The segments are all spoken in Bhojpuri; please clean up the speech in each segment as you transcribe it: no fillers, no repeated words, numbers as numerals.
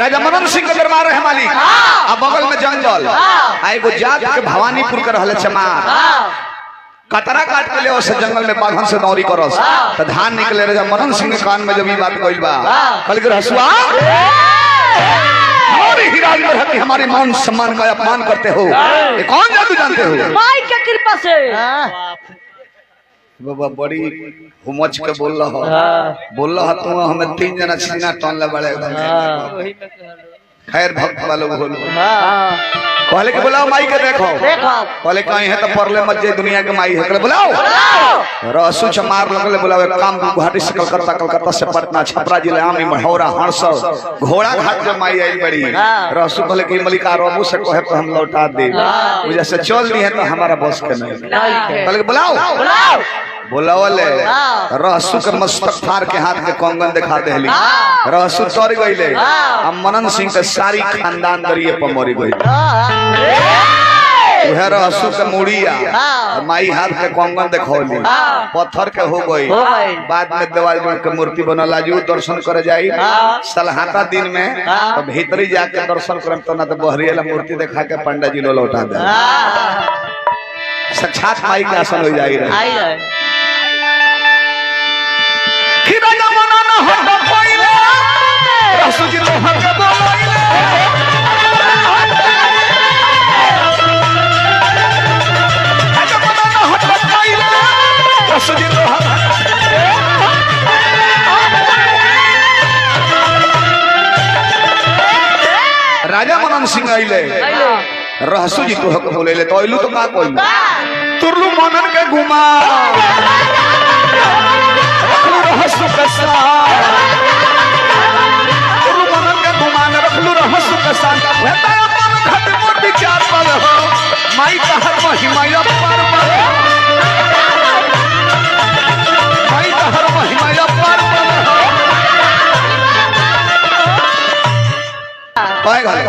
राजा मनन सिंह के दरबार है मालिक अब बगल में जंगल एगो जात के भवानीपुर के रहले चमार कतरा काट के ले उस जंगल में बाघन से दौरी करस तो धान निकले राजा मनन सिंह के कान में जब ये बात कइल बा कल के हसुआ हमारी हिराज में रहती हमारे मान सम्मान का अपमान करते हो ये कौन जादू जानते हो माई के कृपा से बाबा बड़ी हुमच के बोल रहा तू हमें 3 जना सीना टन ले बड़े खैर भक्त वालों बोल कहले के बुलाओ माई के देखो कहले कहीं है तो परले मत जे दुनिया के माई है कहले बुलाओ रसू चमार लगले बुलाओ एक काम गुवाहाटी से कलकत्ता से पटना छपरा जिले आमी महौरा हरसर घोड़ा घाट जो माई आई बड़ी रसू कहले कि मलिका रबू से कहे तो हम लौटा दे मुझे से चल दी है तो हमारा बस के नहीं कहले बुलाओ बोलावले रहसु के मस्तक फाड़ के हाथ में कंगन दिखा देली रहसु तर गईले हम मनन सिंह के सारी खानदान दरिए पर मरी गई वह रहसु के मुड़िया माई हाथ के कंगन दिखौली पत्थर के हो गई बाद में देवाल के मूर्ति बनल आजू दर्शन करे जाई सलहाता दिन में तो भीतरी जाके दर्शन करम तो ना तो बहरिया मूर्ति दिखा के पंडित जी लो लौटा दे साक्षात माई के आसन हो जाई रहे राजा मनन हट पइले रसू जी लोहा के बोलइले राजा मनन हट पइले रसू जी लोहा राजा मनन सिंह आइले रहसू जी तो हक बोलेले तो आइलू तो का कोई तुरलू मनन के घुमा रहसु के साथ मनन के घुमान रखलू रहसु के साथ हेता अपन खट मोट विचार पर हो माई का हर महिमा पर माई का हर महिमा पर पाए गए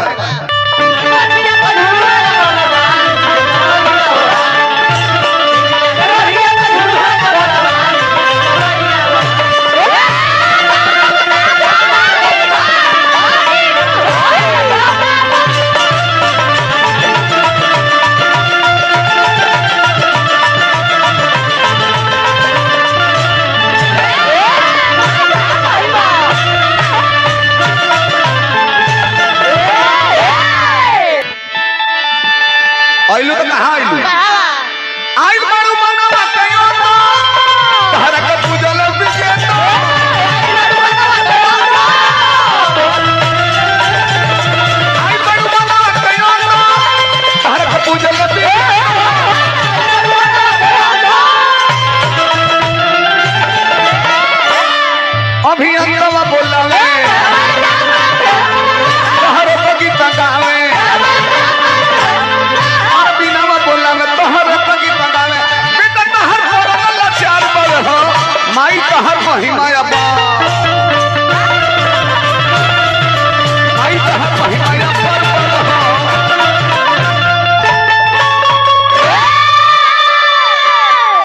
आइलू तो कहाँ आइलू आइल मारू मनवा कयो ना तहरा के पूजल बिकेतो आइल मारू मनवा कयो ना तहरा के पूजल बिकेतो अभी अंतवा बोलावे